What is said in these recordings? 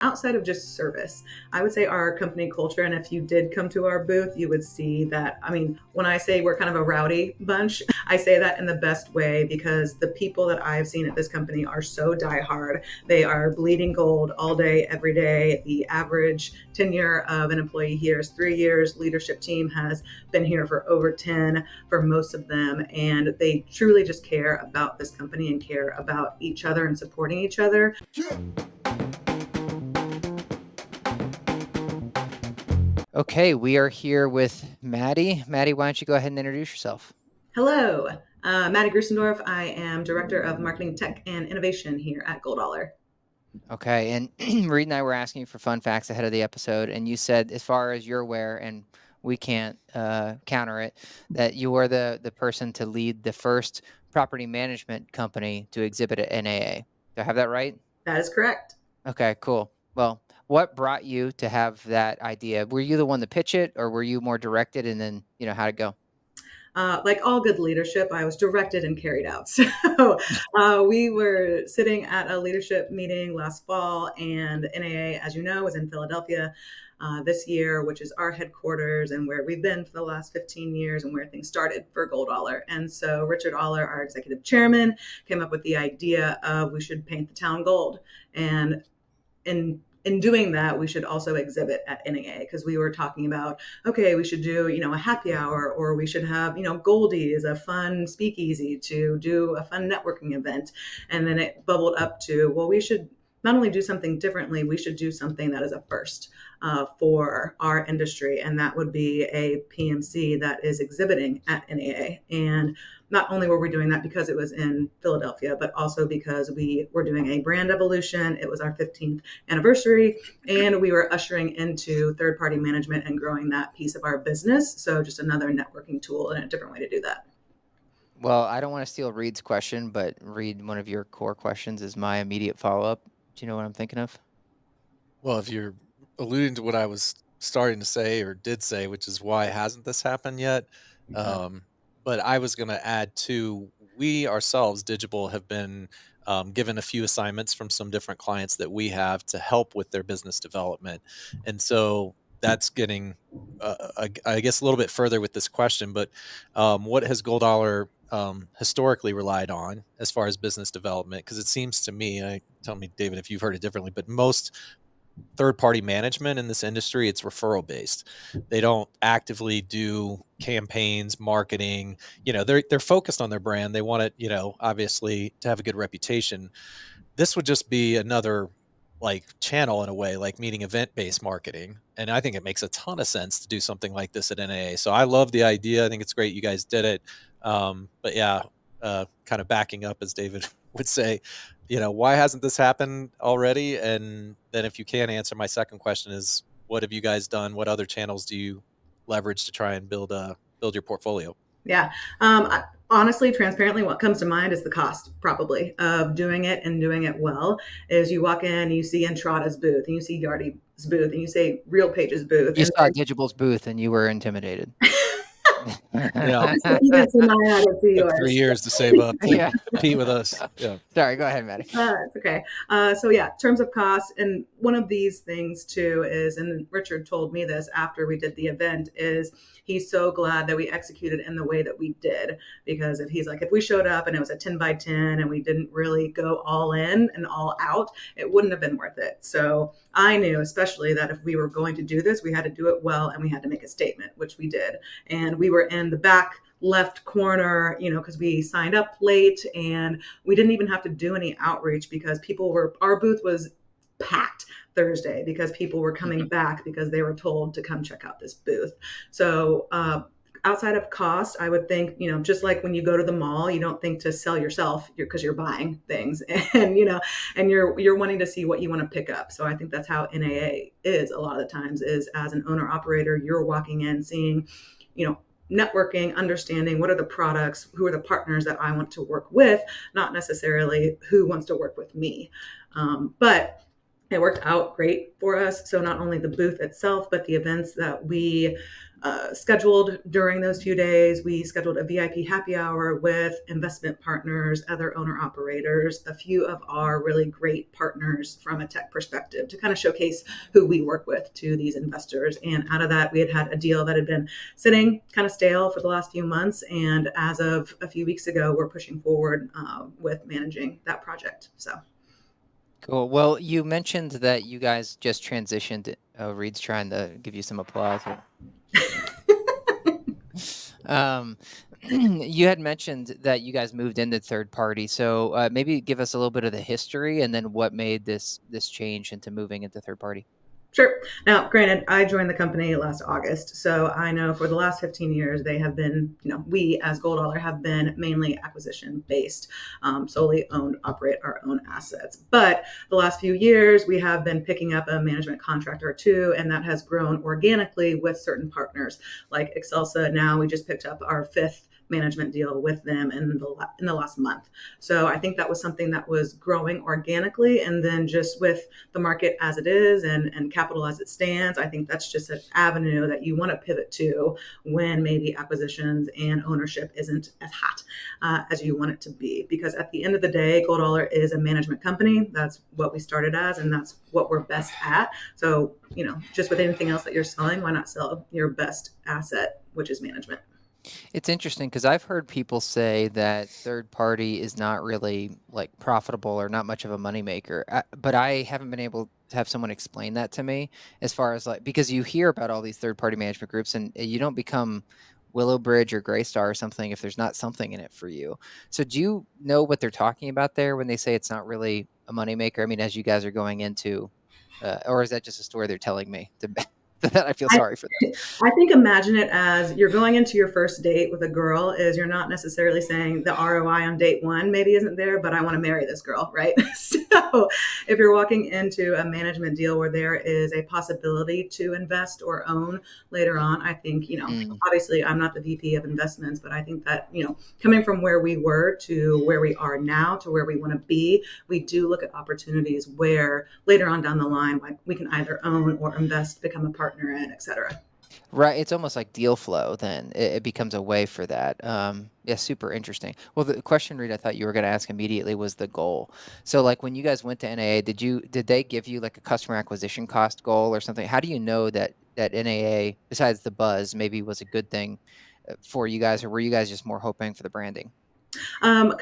outside of just service, I would say our company culture, and if you did come to our booth, you would see that, I mean, when I say we're kind of a rowdy bunch, I say that in the best way because the people that I've seen at this company are so diehard. They are bleeding gold all day, every day. The average tenure of an employee here is 3 years. Leadership team has been here for over 10 for most of them. And they truly just care about this company and care about each other and supporting each other. Okay, we are here with Maddie. Maddie, why don't you go ahead and introduce yourself? Hello, Maddie Grusendorf. I am Director of Marketing, Tech, and Innovation here at GoldOller. Okay, and Reed and I were asking you for fun facts ahead of the episode, and you said, as far as you're aware, and we can't counter it, that you are the person to lead the first property management company to exhibit at NAA. Do I have that right? That is correct. Okay, cool. Well, what brought you to have that idea? Were you the one to pitch it, or were you more directed, and then, how'd it go? Like all good leadership, I was directed and carried out. So we were sitting at a leadership meeting last fall, and NAA, as you know, was in Philadelphia this year, which is our headquarters and where we've been for the last 15 years and where things started for GoldOller. And so Richard Aller, our executive chairman, came up with the idea of we should paint the town gold. And in doing that, we should also exhibit at NAA because we were talking about, okay, we should do, a happy hour, or we should have, Goldie is a fun speakeasy to do a fun networking event. And then it bubbled up to, well, we should not only do something differently, we should do something that is a first for our industry. And that would be a PMC that is exhibiting at NAA. And not only were we doing that because it was in Philadelphia, but also because we were doing a brand evolution. It was our 15th anniversary, and we were ushering into third-party management and growing that piece of our business. So just another networking tool and a different way to do that. Well, I don't want to steal Reed's question, but Reed, one of your core questions is my immediate follow-up. Do you know what I'm thinking of? Well, if you're alluding to what I was starting to say or did say, which is why hasn't this happened yet? But I was going to add too, we ourselves, Digital, have been given a few assignments from some different clients that we have to help with their business development. And so that's getting, I guess, a little bit further with this question, but what has GoldOller historically relied on as far as business development? Because it seems to me, tell me, David, if you've heard it differently, but most third-party management in this industry, it's referral based. They don't actively do campaigns, marketing. They're focused on their brand. They want it, obviously, to have a good reputation. This would just be another channel in a way, like meeting event-based marketing. And I think it makes a ton of sense to do something like this at NAA. So I love the idea. I think it's great you guys did it. But yeah, kind of backing up, as David would say, why hasn't this happened already? And then if you can answer my second question is, what have you guys done? What other channels do you leverage to try and build your portfolio? Yeah. Honestly, transparently, what comes to mind is the cost, probably, of doing it and doing it well. Is you walk in, you see Entrada's booth, and you see Yardy's booth, and you say RealPage's booth. You saw Digital's booth and you were intimidated. Yeah. You didn't see mine, I didn't see yours. 3 years to save up to compete with us. Yeah. Sorry, go ahead, Maddie. It's okay. So yeah, in terms of cost, and one of these things too is, and Richard told me this after we did the event, is he's so glad that we executed in the way that we did, because if we showed up and it was a 10 by 10 and we didn't really go all in and all out, it wouldn't have been worth it. So I knew especially that if we were going to do this, we had to do it well and we had to make a statement, which we did. And we were in the back left corner, because we signed up late and we didn't even have to do any outreach because our booth was packed Thursday because people were coming back because they were told to come check out this booth. So outside of cost, I would think, just like when you go to the mall, you don't think to sell yourself because you're buying things and, and you're wanting to see what you want to pick up. So I think that's how NAA is a lot of the times, is as an owner operator, you're walking in seeing, networking, understanding what are the products, who are the partners that I want to work with, not necessarily who wants to work with me. But It worked out great for us. So not only the booth itself, but the events that we scheduled during those few days. We scheduled a VIP happy hour with investment partners, other owner operators, a few of our really great partners from a tech perspective to kind of showcase who we work with to these investors. And out of that, we had a deal that had been sitting kind of stale for the last few months. And as of a few weeks ago, we're pushing forward with managing that project. So. Cool. Well, you mentioned that you guys just transitioned. Oh, Reed's trying to give you some applause here. Um, you had mentioned that you guys moved into third party. So maybe give us a little bit of the history and then what made this change into moving into third party. Sure. Now, granted, I joined the company last August, so I know for the last 15 years they have been, we as GoldOller have been mainly acquisition based, solely owned, operate our own assets. But the last few years we have been picking up a management contract or two, and that has grown organically with certain partners like Excelsa. Now we just picked up our fifth management deal with them in the last month. So I think that was something that was growing organically, and then just with the market as it is and capital as it stands, I think that's just an avenue that you want to pivot to when maybe acquisitions and ownership isn't as hot as you want it to be. Because at the end of the day, GoldOller is a management company. That's what we started as, and that's what we're best at. So, just with anything else that you're selling, why not sell your best asset, which is management? It's interesting because I've heard people say that third party is not really like profitable or not much of a moneymaker. But I haven't been able to have someone explain that to me as far as like, because you hear about all these third party management groups and you don't become Willowbridge or Graystar or something if there's not something in it for you. So do you know what they're talking about there when they say it's not really a moneymaker? I mean, as you guys are going into, or is that just a story they're telling me that I feel I, sorry for them? I think imagine it as you're going into your first date with a girl is you're not necessarily saying the ROI on date one maybe isn't there, but I want to marry this girl, right? So if you're walking into a management deal where there is a possibility to invest or own later on, I think, Mm. obviously I'm not the VP of investments, but I think that, coming from where we were to where we are now to where we want to be, we do look at opportunities where later on down the line, like we can either own or invest, become a partner in, et cetera. Right, it's almost like deal flow then. It becomes a way for that. Yeah, super interesting. Well, the question, Reed, I thought you were going to ask immediately was the goal. So, like, when you guys went to NAA, did they give you like a customer acquisition cost goal or something? How do you know that NAA, besides the buzz, maybe was a good thing for you guys, or were you guys just more hoping for the branding? Um,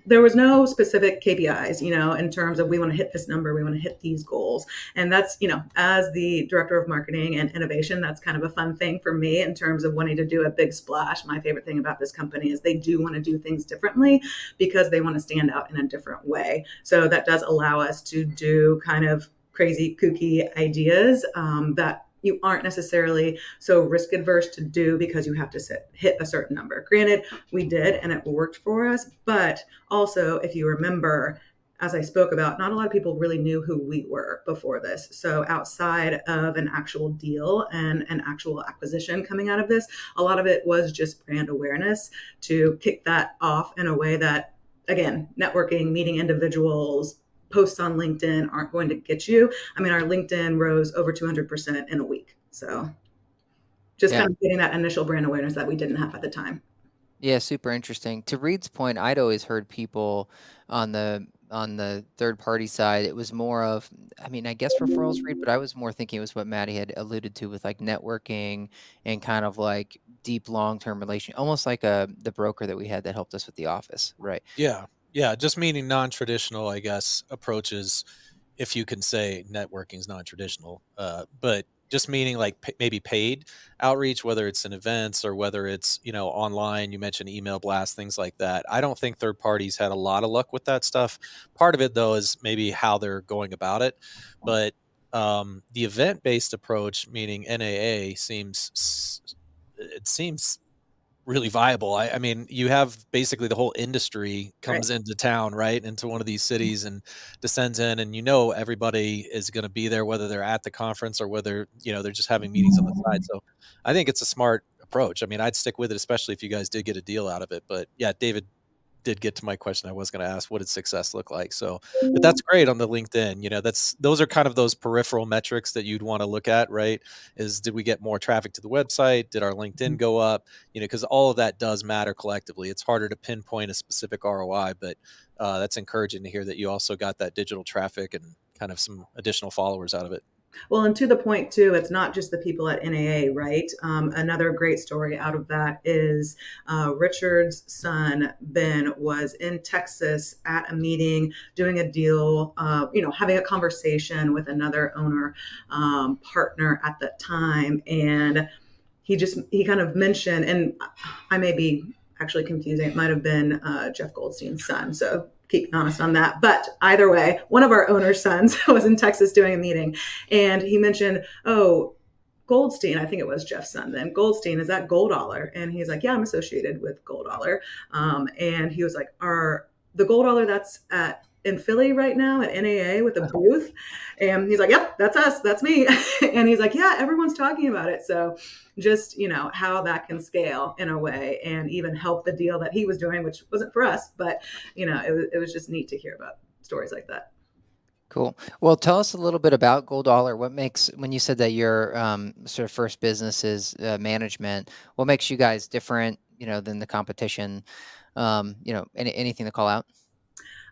there was no specific KPIs, in terms of we want to hit this number, we want to hit these goals. And that's, as the director of marketing and innovation, that's kind of a fun thing for me in terms of wanting to do a big splash. My favorite thing about this company is they do want to do things differently because they want to stand out in a different way. So that does allow us to do kind of crazy, kooky ideas that you aren't necessarily so risk adverse to do because you have to hit a certain number. Granted, we did and it worked for us, but also if you remember, as I spoke about, not a lot of people really knew who we were before this. So outside of an actual deal and an actual acquisition coming out of this, a lot of it was just brand awareness to kick that off in a way that, again, networking, meeting individuals, posts on LinkedIn aren't going to get you. I mean, our LinkedIn rose over 200% in a week. So just Yeah. kind of getting that initial brand awareness that we didn't have at the time. Yeah, super interesting. To Reed's point, I'd always heard people on the third party side, it was more of, I mean, I guess referrals, Reed, but I was more thinking it was what Maddie had alluded to with like networking and kind of like deep long term relation, almost like the broker that we had that helped us with the office, right? Yeah. Yeah. Just meaning non-traditional, I guess, approaches, if you can say networking is non-traditional, but just meaning like maybe paid outreach, whether it's in events or whether it's, online, you mentioned email blasts, things like that. I don't think third parties had a lot of luck with that stuff. Part of it though, is maybe how they're going about it. But the event-based approach, meaning NAA it seems really viable. I mean, you have basically the whole industry Right. comes into town, right? Into one of these cities and descends in, and everybody is going to be there, whether they're at the conference or whether, they're just having meetings on the side. So I think it's a smart approach. I mean, I'd stick with it, especially if you guys did get a deal out of it. But yeah, David. did get to my question I was going to ask. What did success look like? So, but that's great on the LinkedIn. You know, those are kind of those peripheral metrics that you'd want to look at, right? Is did we get more traffic to the website? Did our LinkedIn go up? You know, because all of that does matter collectively. It's harder to pinpoint a specific ROI, but that's encouraging to hear that you also got that digital traffic and kind of some additional followers out of it. Well, and to the point too, it's not just the people at NAA, right? Another great story out of that is Richard's son, Ben, was in Texas at a meeting doing a deal, having a conversation with another owner partner at that time. And he kind of mentioned, and I may be actually confusing, it might have been Jeff Goldstein's son. So keep me honest on that. But either way, one of our owner's sons was in Texas doing a meeting, and he mentioned, oh, Goldstein, I think it was Jeff's son then. Goldstein, is that GoldOller? And he's like, yeah, I'm associated with GoldOller. And he was like, are the GoldOller that's in Philly right now at NAA with a booth? And he's like, yep, that's us. That's me. And he's like, yeah, everyone's talking about it. So just, how that can scale in a way and even help the deal that he was doing, which wasn't for us, but, it was just neat to hear about stories like that. Cool. Well, tell us a little bit about GoldOller. What makes, when you said that your sort of first business is management, what makes you guys different, than the competition? Anything to call out?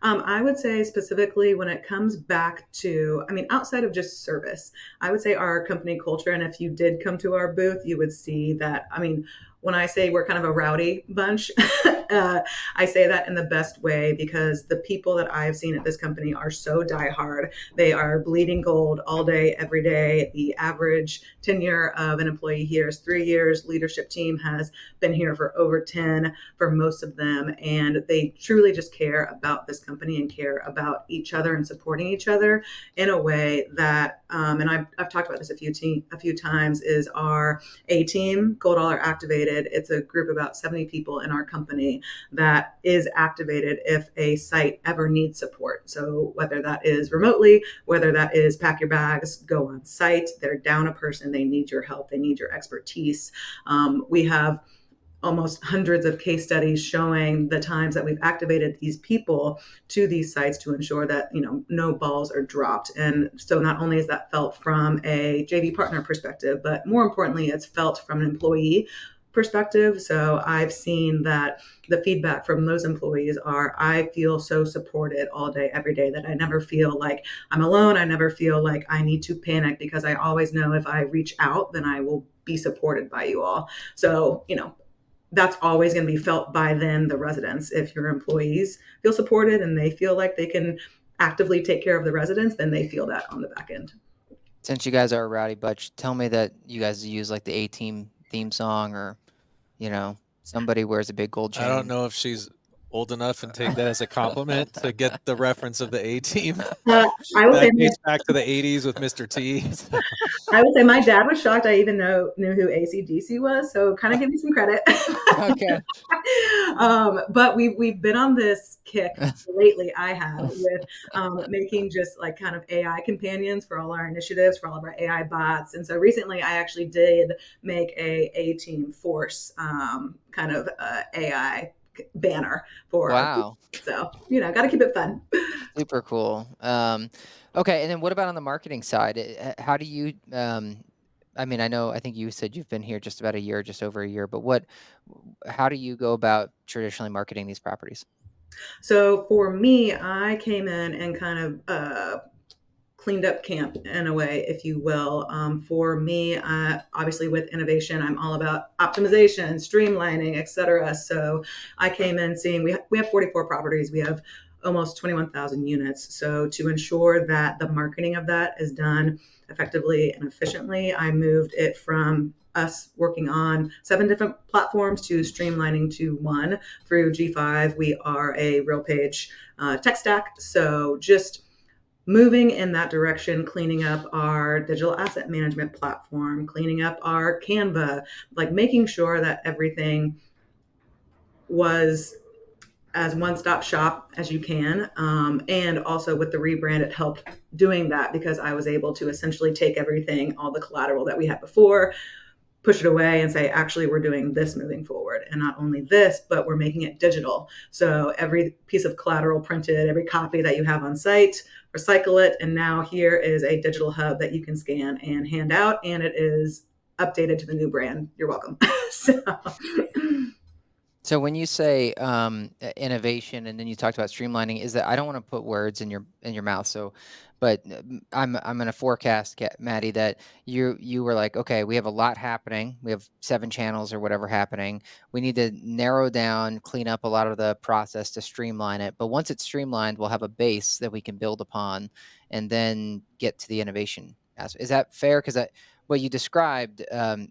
I would say specifically when it comes back to, outside of just service, I would say our company culture. And if you did come to our booth, you would see that, when I say we're kind of a rowdy bunch, I say that in the best way because the people that I've seen at this company are so diehard. They are bleeding gold all day, every day. The average tenure of an employee here is 3 years. Leadership team has been here for over 10 for most of them. And they truly just care about this company and care about each other and supporting each other in a way that, and I've talked about this a few times, is our A team, GoldOller Activated. It's a group of about 70 people in our company that is activated if a site ever needs support. So whether that is remotely, whether that is pack your bags, go on site, they're down a person, they need your help, they need your expertise. We have almost hundreds of case studies showing the times that we've activated these people to these sites to ensure that, no balls are dropped. And so not only is that felt from a JV partner perspective, but more importantly, it's felt from an employee perspective. So I've seen that the feedback from those employees are, I feel so supported all day, every day, that I never feel like I'm alone. I never feel like I need to panic because I always know if I reach out, then I will be supported by you all. So, that's always going to be felt by then the residents. If your employees feel supported and they feel like they can actively take care of the residents, then they feel that on the back end. Since you guys are a rowdy bunch, tell me that you guys use like the A-Team theme song, or somebody wears a big gold chain. I don't know if she's old enough and take that as a compliment to get the reference of the A-Team. I would say That dates back to the 80s with Mr. T. I would say my dad was shocked I even knew who AC/DC was, so kind of give me some credit. Okay. But we've been on this kick lately, I have, with making just like kind of AI companions for all our initiatives, for all of our AI bots. And so recently I actually did make a team force kind of AI banner for. Wow. So, got to keep it fun. Super cool. Okay. And then what about on the marketing side? How do you, I think you said you've been here just about a year, just over a year, but how do you go about traditionally marketing these properties? So for me, I came in and kind of cleaned up camp in a way, if you will. For me, obviously with innovation, I'm all about optimization, streamlining, et cetera. So I came in seeing we have 44 properties. We have almost 21,000 units. So to ensure that the marketing of that is done effectively and efficiently, I moved it from us working on 7 different platforms to streamlining to 1 through G5. We are a RealPage tech stack. So just moving in that direction, cleaning up our digital asset management platform, cleaning up our Canva, like making sure that everything was as one-stop shop as you can. And also with the rebrand, it helped doing that because I was able to essentially take everything, all the collateral that we had before, push it away and say, actually, we're doing this moving forward. And not only this, but we're making it digital. So every piece of collateral printed, every copy that you have on site, recycle it. And now here is a digital hub that you can scan and hand out, and it is updated to the new brand. You're welcome. So when you say innovation, and then you talked about streamlining, is that, I don't want to put words in your mouth. So, but I'm going to forecast, Maddie, that you were like, okay, we have a lot happening. We have 7 channels or whatever happening. We need to narrow down, clean up a lot of the process to streamline it. But once it's streamlined, we'll have a base that we can build upon, and then get to the innovation aspect. Is that fair? Because what you described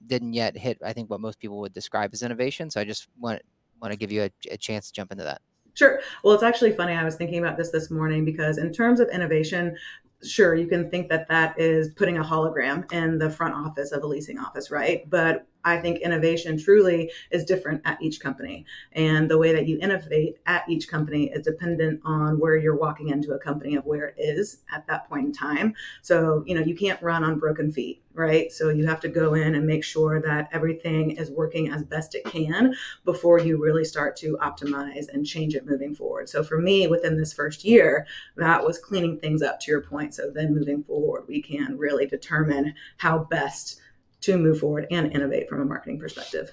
didn't yet hit, I think, what most people would describe as innovation. So I just want to give you a chance to jump into that. Sure. Well, it's actually funny. I was thinking about this morning, because in terms of innovation, sure, you can think that that is putting a hologram in the front office of a leasing office, right? But I think innovation truly is different at each company. And the way that you innovate at each company is dependent on where you're walking into a company, of where it is at that point in time. So, you can't run on broken feet, right? So you have to go in and make sure that everything is working as best it can before you really start to optimize and change it moving forward. So for me, within this first year, that was cleaning things up, to your point. So then moving forward, we can really determine how best to move forward and innovate from a marketing perspective.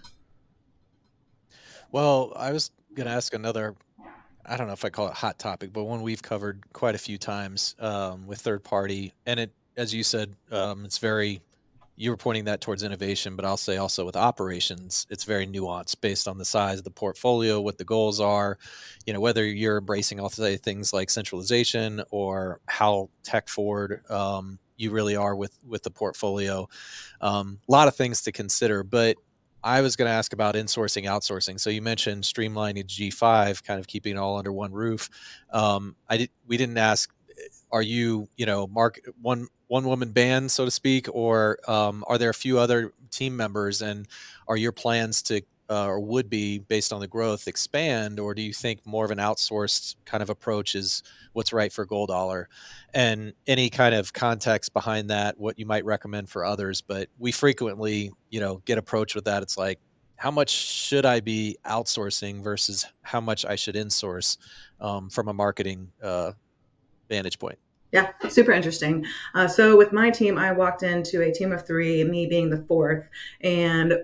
Well, I was going to ask another, I don't know if I call it hot topic, but one we've covered quite a few times with third party. And it, as you said, it's very, you were pointing that towards innovation, but I'll say also with operations, it's very nuanced based on the size of the portfolio, what the goals are, whether you're embracing, I'll say, things like centralization, or how tech forward you really are with the portfolio. A lot of things to consider, but I was going to ask about insourcing, outsourcing. So you mentioned streamlining G5, kind of keeping it all under one roof. We didn't ask, are you, one woman band, so to speak, or are there a few other team members, and are your plans to, or would be based on the growth, expand, or do you think more of an outsourced kind of approach is what's right for GoldOller? And any kind of context behind that, what you might recommend for others. But we frequently, get approached with that. It's like, how much should I be outsourcing versus how much I should insource from a marketing vantage point? Yeah, super interesting. So with my team, I walked into a team of 3, me being the 4th, and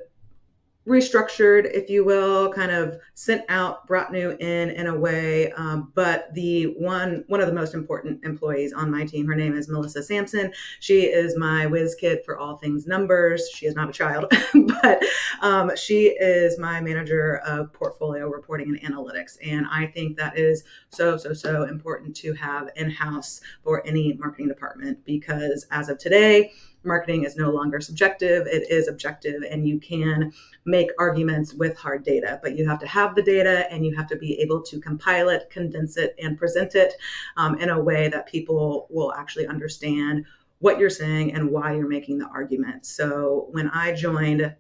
restructured, if you will, kind of sent out, brought new in a way. But the one of the most important employees on my team, her name is Melissa Sampson. She is my whiz kid for all things numbers. She is not a child, but she is my manager of portfolio reporting and analytics. And I think that is so important to have in-house for any marketing department, because as of today, marketing is no longer subjective, it is objective, and you can make arguments with hard data, but you have to have the data, and you have to be able to compile it, condense it, and present it in a way that people will actually understand what you're saying and why you're making the argument. So when I joined,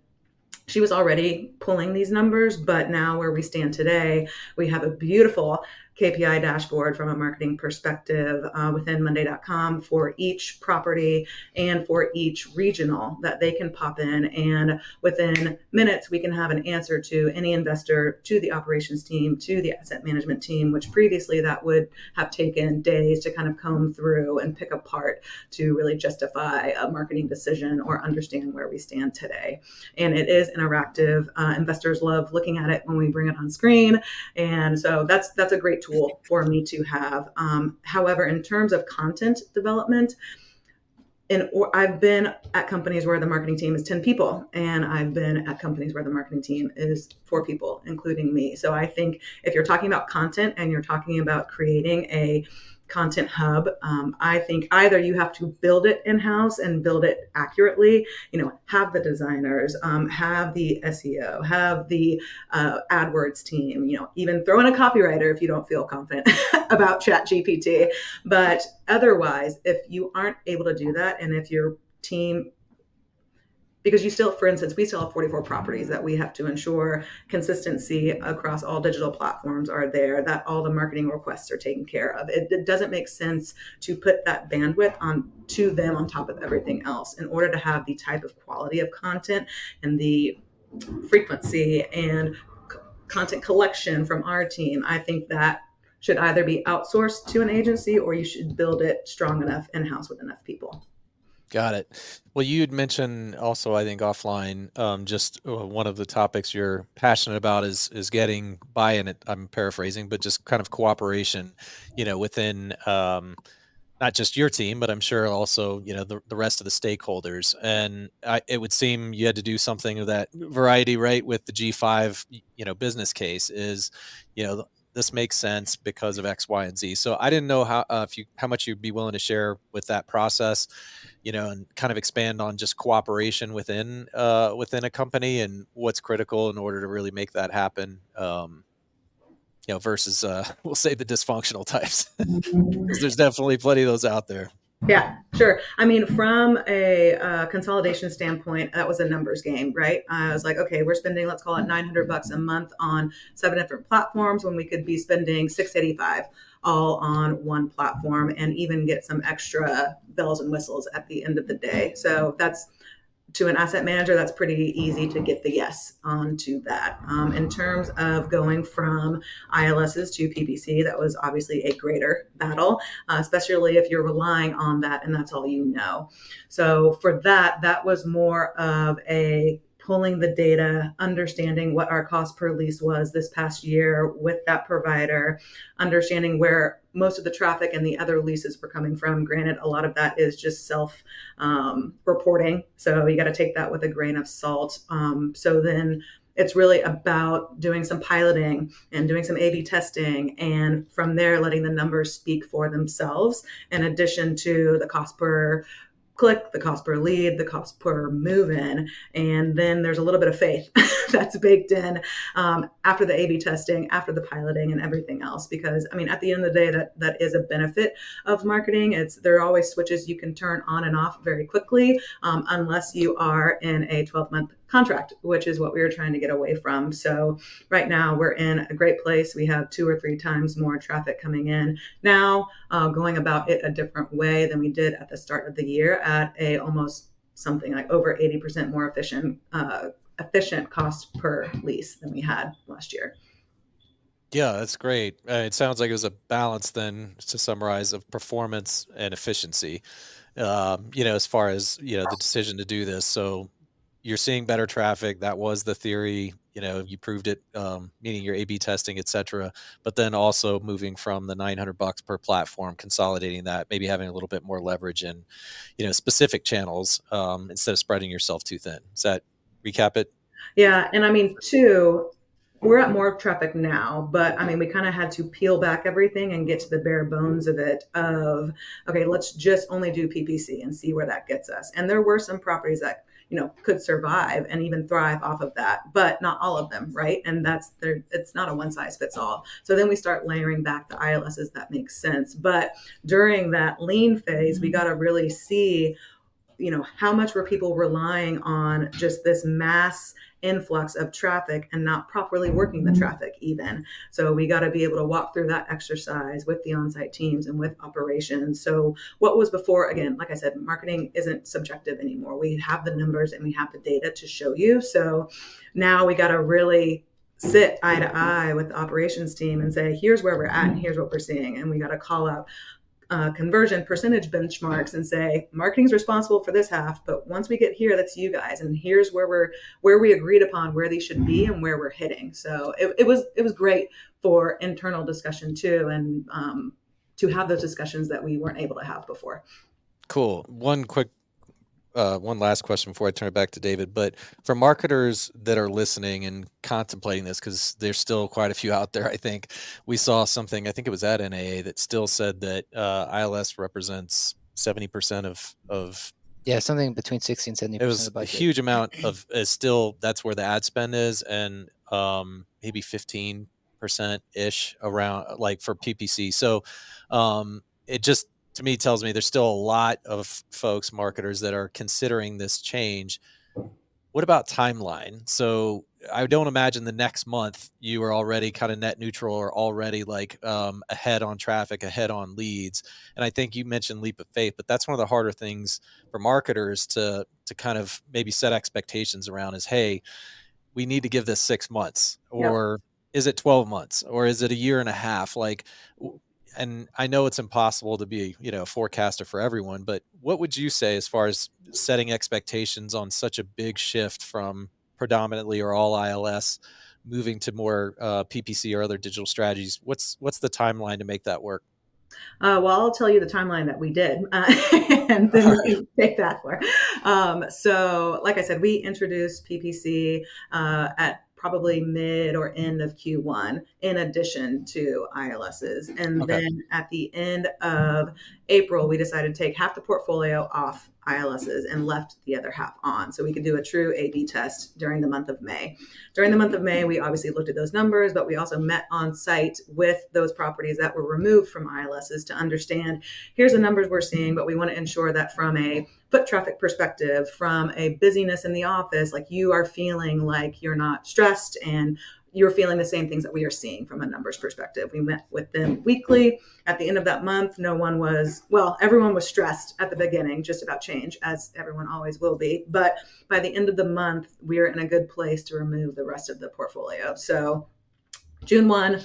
she was already pulling these numbers, but now where we stand today, we have a beautiful KPI dashboard from a marketing perspective within Monday.com for each property and for each regional that they can pop in. And within minutes, we can have an answer to any investor, to the operations team, to the asset management team, which previously that would have taken days to kind of comb through and pick apart to really justify a marketing decision or understand where we stand today. And it is interactive. Investors love looking at it when we bring it on screen. And so that's a great tool for me to have. However, in terms of content development, I've been at companies where the marketing team is 10 people, and I've been at companies where the marketing team is 4 people, including me. So I think if you're talking about content and you're talking about creating a content hub, I think either you have to build it in-house and build it accurately, have the designers, have the SEO, have the AdWords team, even throw in a copywriter if you don't feel confident about ChatGPT. But otherwise, if you aren't able to do that, and if your team because you still, for instance, we still have 44 properties that we have to ensure consistency across all digital platforms are there, that all the marketing requests are taken care of. It doesn't make sense to put that bandwidth on to them on top of everything else in order to have the type of quality of content and the frequency and content collection from our team. I think that should either be outsourced to an agency or you should build it strong enough in-house with enough people. Got it. Well, you'd mentioned also, I think offline, just one of the topics you're passionate about is getting buy-in. I'm paraphrasing, but just kind of cooperation, within not just your team, but I'm sure also, the rest of the stakeholders. And it would seem you had to do something of that variety, right? With the G5, business case is, this makes sense because of X, Y, and Z. So I didn't know how much you'd be willing to share with that process, and kind of expand on just cooperation within a company and what's critical in order to really make that happen. Versus we'll say the dysfunctional types, because there's definitely plenty of those out there. Yeah, sure. I mean, from a consolidation standpoint, that was a numbers game, right? I was like, okay, we're spending, let's call it $900 a month on 7 different platforms when we could be spending $685 all on one platform and even get some extra bells and whistles at the end of the day. So that's, to an asset manager, that's pretty easy to get the yes onto that. In terms of going from ILSs to PPC, that was obviously a greater battle, especially if you're relying on that and that's all you know. So for that, that was more of a pulling the data, understanding what our cost per lease was this past year with that provider, understanding where most of the traffic and the other leases were coming from. Granted, a lot of that is just self reporting. So you got to take that with a grain of salt. So then it's really about doing some piloting and doing some A/B testing. And from there, letting the numbers speak for themselves, in addition to the cost per click, the cost per lead, the cost per move-in. And then there's a little bit of faith that's baked in after the A/B testing, after the piloting and everything else. Because I mean, at the end of the day, that is a benefit of marketing. There are always switches you can turn on and off very quickly, unless you are in a 12-month contract, which is what we were trying to get away from. So right now we're in a great place. We have 2 or 3 times more traffic coming in now, going about it a different way than we did at the start of the year at a almost something like over 80% more efficient cost per lease than we had last year. Yeah, that's great. It sounds like it was a balance then, to summarize, of performance and efficiency, as far as, the decision to do this. So you're seeing better traffic. That was the theory. You proved it, meaning your A/B testing, et cetera. But then also moving from the $900 per platform, consolidating that, maybe having a little bit more leverage in, specific channels, instead of spreading yourself too thin. Does that recap it? Yeah, and I mean, too, we're at more traffic now, but I mean, we kind of had to peel back everything and get to the bare bones of it of, okay, let's just only do PPC and see where that gets us. And there were some properties that, could survive and even thrive off of that, but not all of them, right? And it's not a one size fits all. So then we start layering back the ILSs that makes sense. But during that lean phase, we got to really see, how much were people relying on just this mass influx of traffic and not properly working the traffic even. So we got to be able to walk through that exercise with the on-site teams and with operations. So what was before, again, like I said, marketing isn't subjective anymore. We have the numbers and we have the data to show you. So now we got to really sit eye to eye with the operations team and say, here's where we're at and here's what we're seeing. And we got to call out conversion percentage benchmarks and say marketing's responsible for this half, but once we get here, that's you guys, and here's where we agreed upon where these should be and where we're hitting. So it was great for internal discussion too, and to have those discussions that we weren't able to have before. Cool. One last question before I turn it back to David. But for marketers that are listening and contemplating this, because there's still quite a few out there, I think we saw something, I think it was at NAA, that still said that ILS represents 70% of Yeah, something between 60 and 70% it of was the a budget. huge amount of is still, that's where the ad spend is, and maybe 15% ish around, like, for PPC. So it just, to me, tells me there's still a lot of folks, marketers, that are considering this change. What about timeline? So I don't imagine the next month you are already kind of net neutral or already like ahead on traffic, ahead on leads. And I think you mentioned leap of faith, but that's one of the harder things for marketers to kind of maybe set expectations around is, hey, we need to give this 6 months, Yep. or is it 12 months, or is it a year and a half? Like, and I know it's impossible to be, a forecaster for everyone, but what would you say as far as setting expectations on such a big shift from predominantly or all ILS moving to more PPC or other digital strategies? What's the timeline to make that work? Well, I'll tell you the timeline that we did, and then All you right. can take that for. So, like I said, we introduced PPC at probably mid or end of Q1, in addition to ILSs. And Okay. then at the end of April, we decided to take half the portfolio off ILSs and left the other half on, so we could do a true A/B test during the month of May. During the month of May, we obviously looked at those numbers, but we also met on site with those properties that were removed from ILSs to understand, here's the numbers we're seeing, but we want to ensure that from a foot traffic perspective, from a busyness in the office, like you are feeling like you're not stressed and you're feeling the same things that we are seeing from a numbers perspective. We met with them weekly. At the end of that month, everyone was stressed at the beginning just about change, as everyone always will be. But by the end of the month, we're in a good place to remove the rest of the portfolio. So June 1,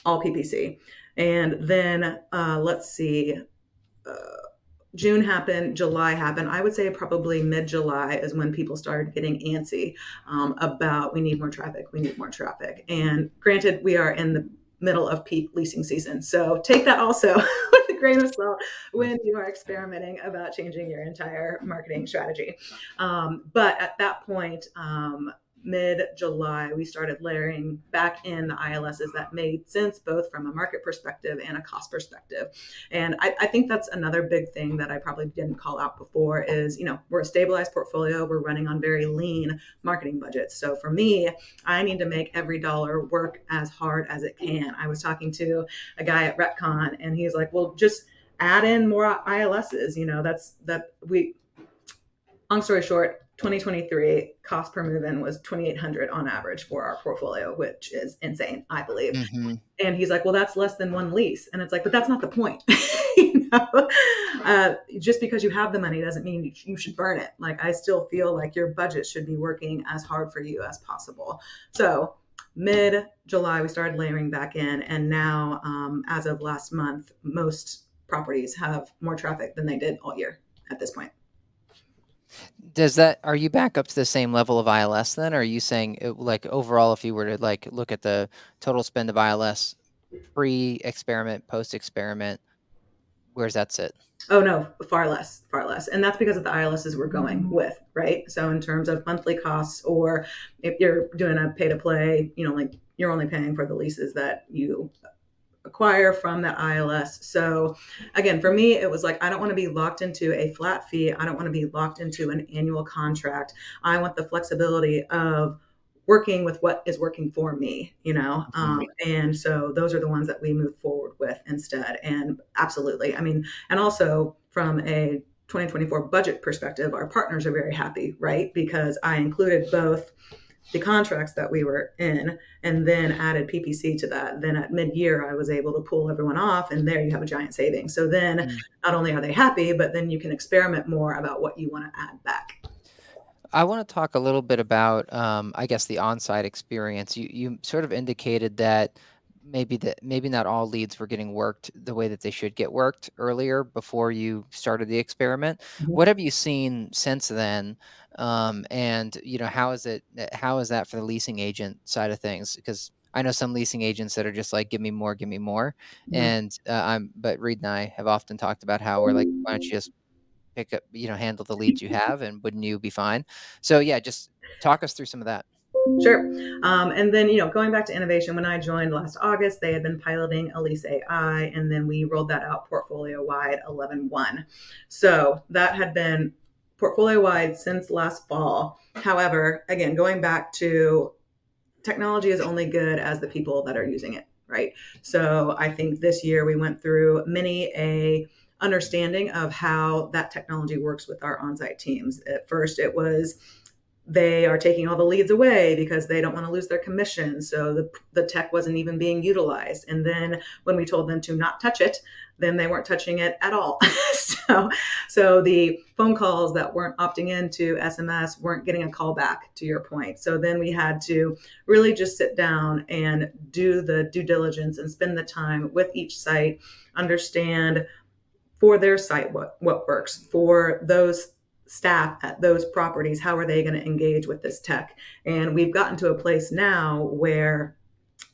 all PPC. And then let's see, uh, June happened, July happened. I would say probably mid-July is when people started getting antsy about, we need more traffic, we need more traffic. And granted, we are in the middle of peak leasing season. So take that also with a grain of salt when you are experimenting about changing your entire marketing strategy. But at that point, mid-July, we started layering back in the ILSs that made sense, both from a market perspective and a cost perspective. And I think that's another big thing that I probably didn't call out before is, we're a stabilized portfolio. We're running on very lean marketing budgets. So for me, I need to make every dollar work as hard as it can. I was talking to a guy at Retcon, and he's like, well, just add in more ILSs. Long story short, 2023 cost per move-in was 2,800 on average for our portfolio, which is insane, I believe. Mm-hmm. And he's like, well, that's less than one lease. And it's like, but that's not the point. Just because you have the money doesn't mean you should burn it. Like, I still feel like your budget should be working as hard for you as possible. So mid-July, we started layering back in. And now, as of last month, most properties have more traffic than they did all year at this point. Are you back up to the same level of ILS then? Or are you saying like overall, if you were to like look at the total spend of ILS pre-experiment, post-experiment, where's that sit? Oh no, far less, far less. And that's because of the ILSs we're going with, right? So in terms of monthly costs, or if you're doing a pay to play, like you're only paying for the leases that you acquire from that ILS. So again, for me, it was like, I don't want to be locked into a flat fee. I don't want to be locked into an annual contract. I want the flexibility of working with what is working for me, and so those are the ones that we move forward with instead. And absolutely, and also from a 2024 budget perspective, our partners are very happy, right? Because I included both the contracts that we were in and then added PPC to that. Then at mid-year, I was able to pull everyone off, and there you have a giant savings. So then not only are they happy, but then you can experiment more about what you want to add back. I want to talk a little bit about, I guess, the on-site experience. You sort of indicated that maybe not all leads were getting worked the way that they should get worked earlier before you started the experiment. Mhm. What have you seen since then? And how is that for the leasing agent side of things? Because I know some leasing agents that are just like, give me more, give me more. Mhm. But Reed and I have often talked about how we're like, why don't you just pick up, handle the leads you have, and wouldn't you be fine? So yeah, just talk us through some of that. Sure. And then, going back to innovation, when I joined last August, they had been piloting Elise AI, and then we rolled that out portfolio wide 11/1. So that had been portfolio wide since last fall. However, again, going back to technology is only good as the people that are using it, right? So I think this year we went through many a understanding of how that technology works with our on-site teams. At first, it was they are taking all the leads away because they don't want to lose their commission. So the tech wasn't even being utilized. And then when we told them to not touch it, then they weren't touching it at all. so the phone calls that weren't opting into SMS weren't getting a call back, to your point. So then we had to really just sit down and do the due diligence and spend the time with each site, understand for their site what works, for those staff at those properties, how are they going to engage with this tech. And we've gotten to a place now where,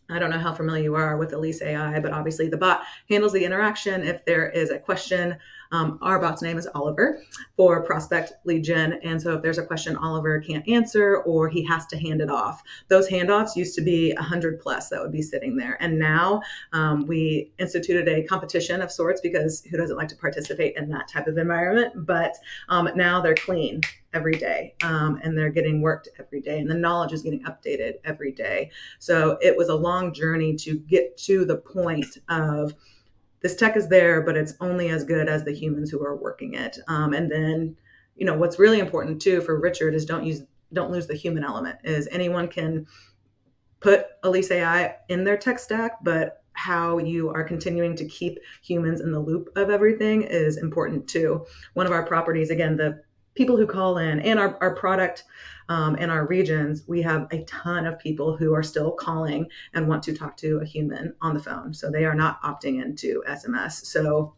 I don't know how familiar you are with Elise AI, but obviously the bot handles the interaction. If there is a question, our bot's name is Oliver for prospect lead gen. And so if there's a question Oliver can't answer or he has to hand it off, those handoffs used to be 100 plus that would be sitting there. And now we instituted a competition of sorts, because who doesn't like to participate in that type of environment? But now they're clean every day, and they're getting worked every day, and the knowledge is getting updated every day. So it was a long journey to get to the point of this tech is there, but it's only as good as the humans who are working it. And then, what's really important too for Richard is don't lose the human element. Is anyone can put Elise AI in their tech stack, but how you are continuing to keep humans in the loop of everything is important too. One of our properties, again, the people who call in and our product in our regions, we have a ton of people who are still calling and want to talk to a human on the phone. So they are not opting into SMS. So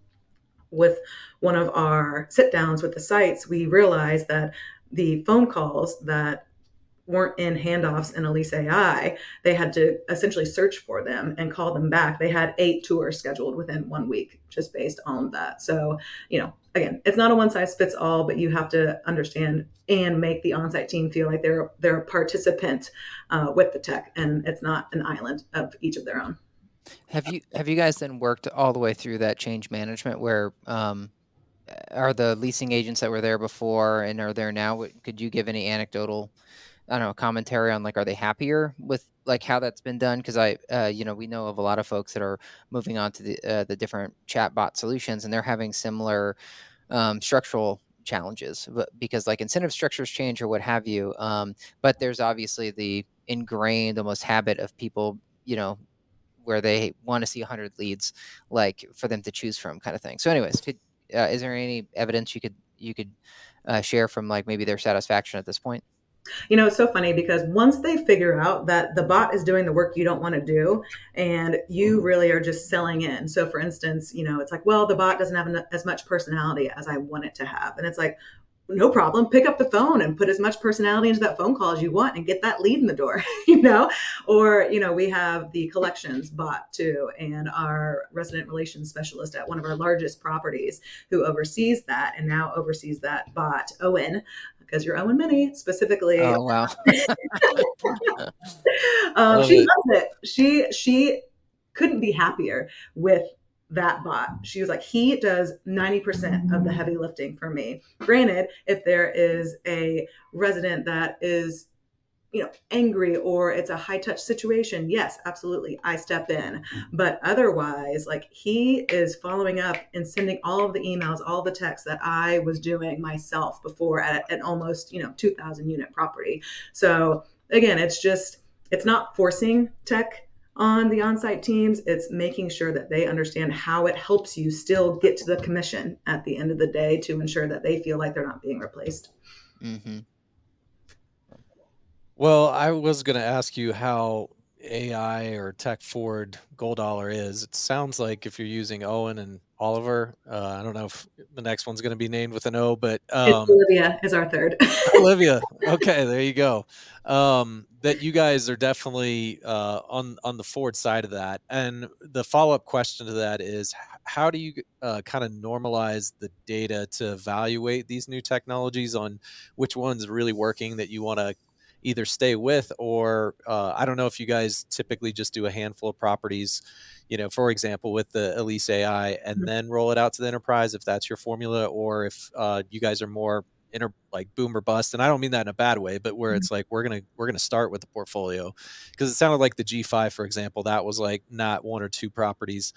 with one of our sit downs with the sites, we realized that the phone calls that weren't in handoffs in Elise AI, they had to essentially search for them and call them back. They had 8 tours scheduled within 1 week, just based on that. So, again, it's not a one size fits all, but you have to understand and make the on-site team feel like they're a participant with the tech, and it's not an island of each of their own. Have you guys then worked all the way through that change management where are the leasing agents that were there before and are there now? Could you give any anecdotal, I don't know, commentary on are they happier with how that's been done? Because we know of a lot of folks that are moving on to the different chatbot solutions, and they're having similar structural challenges, but because incentive structures change or what have you. But there's obviously the ingrained almost habit of people, where they want to see 100 leads, for them to choose from, kind of thing. So, anyways, is there any evidence you could share from maybe their satisfaction at this point? It's so funny because once they figure out that the bot is doing the work you don't want to do and you really are just selling in. So for instance, it's like, well, the bot doesn't have as much personality as I want it to have. And it's like, no problem. Pick up the phone and put as much personality into that phone call as you want and get that lead in the door, Or, we have the collections bot too, and our resident relations specialist at one of our largest properties who oversees that and now oversees that bot, Owen, because you're Owen Mini specifically. Oh, wow. She loves it. She couldn't be happier with that bot. She was like, he does 90% of the heavy lifting for me. Granted, if there is a resident that is angry or it's a high touch situation, yes, absolutely, I step in. But otherwise, he is following up and sending all of the emails, all the texts that I was doing myself before at an almost 2,000 unit property. So again, it's not forcing tech on the on-site teams. It's making sure that they understand how it helps you still get to the commission at the end of the day to ensure that they feel like they're not being replaced. Mm-hmm. Well, I was going to ask you how AI or tech forward GoldOller is. It sounds like if you're using Owen and Oliver, I don't know if the next one's going to be named with an O, but Olivia is our third. Olivia. Okay, there you go. That you guys are definitely on the forward side of that. And the follow-up question to that is, how do you kind of normalize the data to evaluate these new technologies on which one's really working that you want to either stay with, or I don't know if you guys typically just do a handful of properties, for example, with the Elise AI and then roll it out to the enterprise if that's your formula, or if you guys are more boom or bust. And I don't mean that in a bad way, but where it's we're gonna start with the portfolio, because it sounded like the G5, for example, that was not 1 or 2 properties.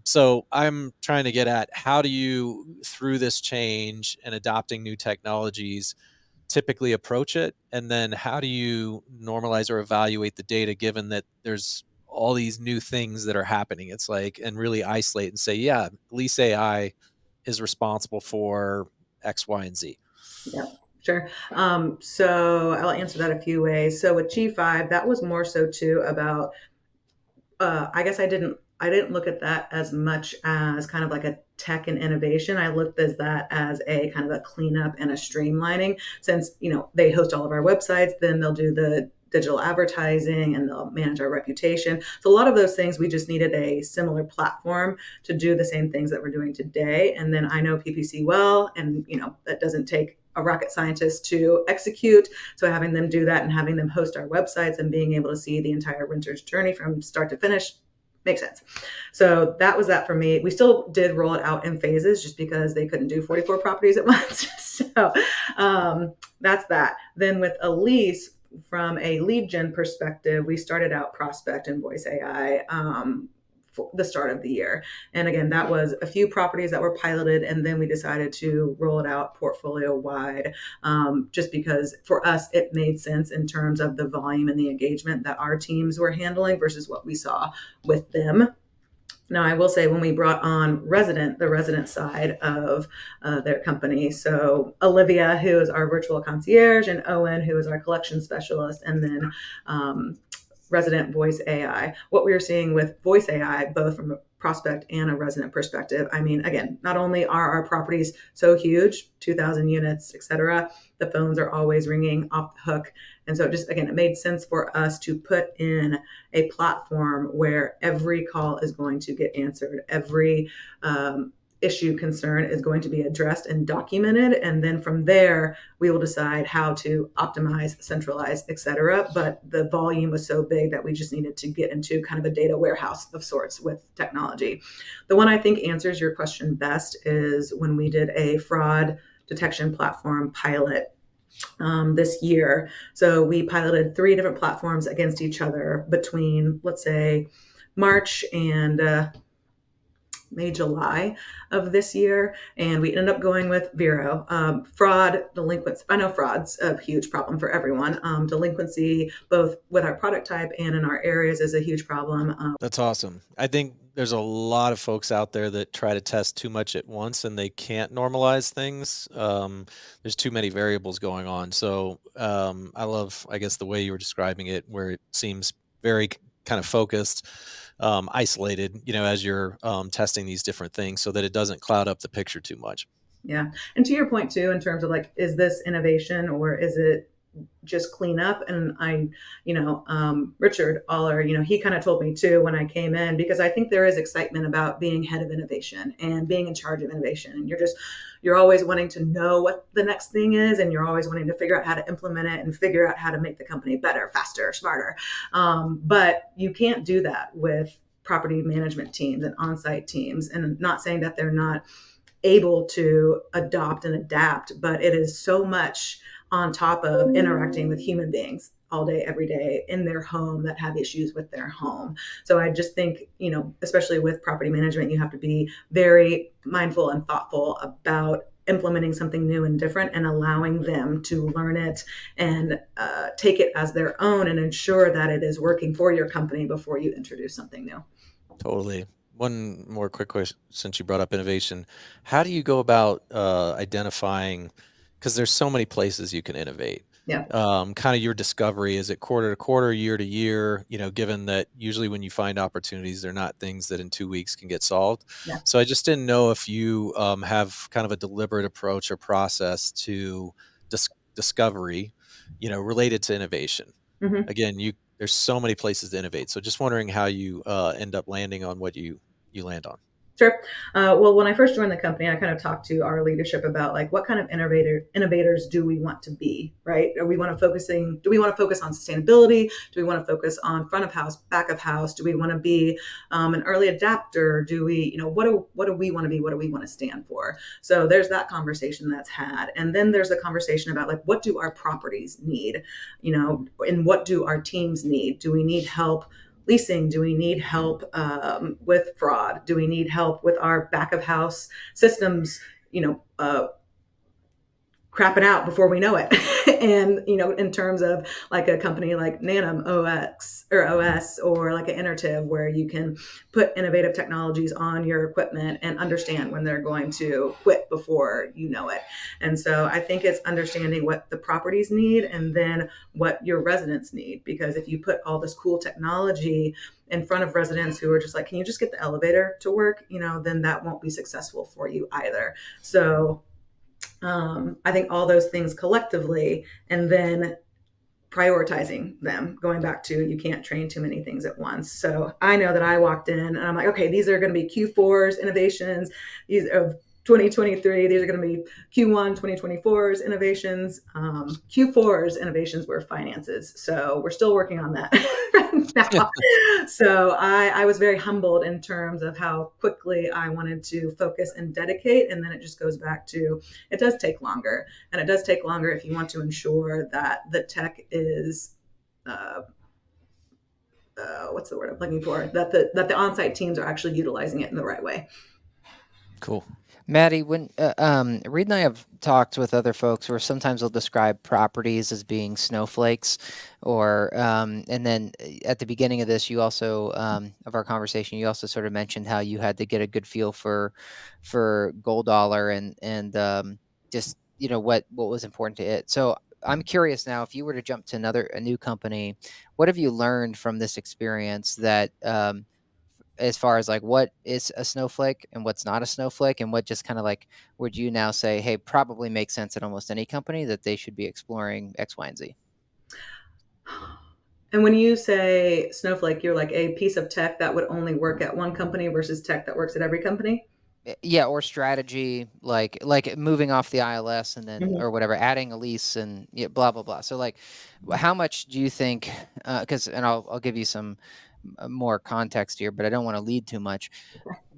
So I'm trying to get at, how do you, through this change and adopting new technologies, typically approach it? And then how do you normalize or evaluate the data given that there's all these new things that are happening? It's like, and really isolate and say, yeah, Lease AI is responsible for X, Y, and Z. Yeah, sure. So I'll answer that a few ways. So with G5, that was more so too about, I guess I didn't look at that as much as kind of like a tech and innovation. I looked at that as a kind of a cleanup and a streamlining, since, they host all of our websites, then they'll do the digital advertising and they'll manage our reputation. So a lot of those things, we just needed a similar platform to do the same things that we're doing today. And then I know PPC well, and that doesn't take a rocket scientist to execute. So having them do that and having them host our websites and being able to see the entire renter's journey from start to finish makes sense. So that was that for me. We still did roll it out in phases just because they couldn't do 44 properties at once. So that's that. Then with Elise, from a lead gen perspective, we started out Prospect and Voice AI for the start of the year. And again, that was a few properties that were piloted, and then we decided to roll it out portfolio wide, just because for us, it made sense in terms of the volume and the engagement that our teams were handling versus what we saw with them. Now, I will say when we brought on the resident side of their company, so Olivia, who is our virtual concierge, and Owen, who is our collection specialist, and then resident Voice AI. What we are seeing with Voice AI, both from a prospect and a resident perspective, I mean, again, not only are our properties so huge, 2,000 units, et cetera, the phones are always ringing off the hook. And so just, again, it made sense for us to put in a platform where every call is going to get answered, every issue, concern is going to be addressed and documented. And then from there, we will decide how to optimize, centralize, et cetera. But the volume was so big that we just needed to get into kind of a data warehouse of sorts with technology. The one I think answers your question best is when we did a fraud detection platform pilot this year. So we piloted 3 different platforms against each other between, let's say, March and May, July of this year. And we ended up going with Vero. Fraud, delinquency. I know fraud's a huge problem for everyone. Delinquency, both with our product type and in our areas, is a huge problem. That's awesome. I think there's a lot of folks out there that try to test too much at once and they can't normalize things. There's too many variables going on. So I love, I guess, the way you were describing it, where it seems very kind of focused, isolated, as you're testing these different things so that it doesn't cloud up the picture too much. Yeah. And to your point too, in terms of like, is this innovation or is it just clean up? And Richard Aller, he kind of told me too when I came in, because I think there is excitement about being head of innovation and being in charge of innovation. And you're always wanting to know what the next thing is, and you're always wanting to figure out how to implement it and figure out how to make the company better, faster, smarter. But you can't do that with property management teams and on-site teams. And not saying that they're not able to adopt and adapt, but it is so much on top of interacting with human beings all day, every day in their home that have issues with their home. So I just think, especially with property management, you have to be very mindful and thoughtful about implementing something new and different and allowing them to learn it and take it as their own and ensure that it is working for your company before you introduce something new. Totally. One more quick question, since you brought up innovation. How do you go about identifying, because there's so many places you can innovate? Yeah. Kind of your discovery, is it quarter to quarter, year to year, given that usually when you find opportunities, they're not things that in 2 weeks can get solved. Yeah. So I just didn't know if you have kind of a deliberate approach or process to discovery, related to innovation. Mm-hmm. Again, there's so many places to innovate. So just wondering how you end up landing on what you land on. Sure. Well, when I first joined the company, I kind of talked to our leadership about like what kind of innovators do we want to be, right? Do we want to focus on sustainability? Do we want to focus on front of house, back of house? Do we want to be an early adapter? Do we, what do we want to be? What do we want to stand for? So there's that conversation that's had. And then there's a conversation about like, what do our properties need? And what do our teams need? Do we need help leasing? Do we need help with fraud? Do we need help with our back of house systems, crapping out before we know it. And, in terms of like a company like Nanum OS or like an Intertiv, where you can put innovative technologies on your equipment and understand when they're going to quit before you know it. And so I think it's understanding what the properties need and then what your residents need. Because if you put all this cool technology in front of residents who are just like, can you just get the elevator to work? Then that won't be successful for you either. So I think all those things collectively, and then prioritizing them, going back to you can't train too many things at once. So I know that I walked in and I'm like, okay, these are going to be Q4's innovations, these of 2023. These are going to be Q1 2024's innovations. Q4's innovations were finances. So we're still working on that right now. So I was very humbled in terms of how quickly I wanted to focus and dedicate. And then it just goes back to, it does take longer. And it does take longer if you want to ensure that the tech is, what's the word I'm looking for? That the on-site teams are actually utilizing it in the right way. Cool. Maddie, when Reed and I have talked with other folks where sometimes they'll describe properties as being snowflakes, or and then at the beginning of this, you also of our conversation, you also sort of mentioned how you had to get a good feel for GoldOller and just what was important to it. So I'm curious now, if you were to jump to a new company, what have you learned from this experience that as far as like what is a snowflake and what's not a snowflake, and what just kind of like would you now say, hey, probably makes sense at almost any company that they should be exploring X, Y, and Z? And when you say snowflake, you're like a piece of tech that would only work at one company versus tech that works at every company? Yeah, or strategy, like moving off the ILS and then Mhm. or whatever, adding a lease and yeah, blah blah blah. So like, how much do you think? Because and I'll give you some more context here, but I don't want to lead too much.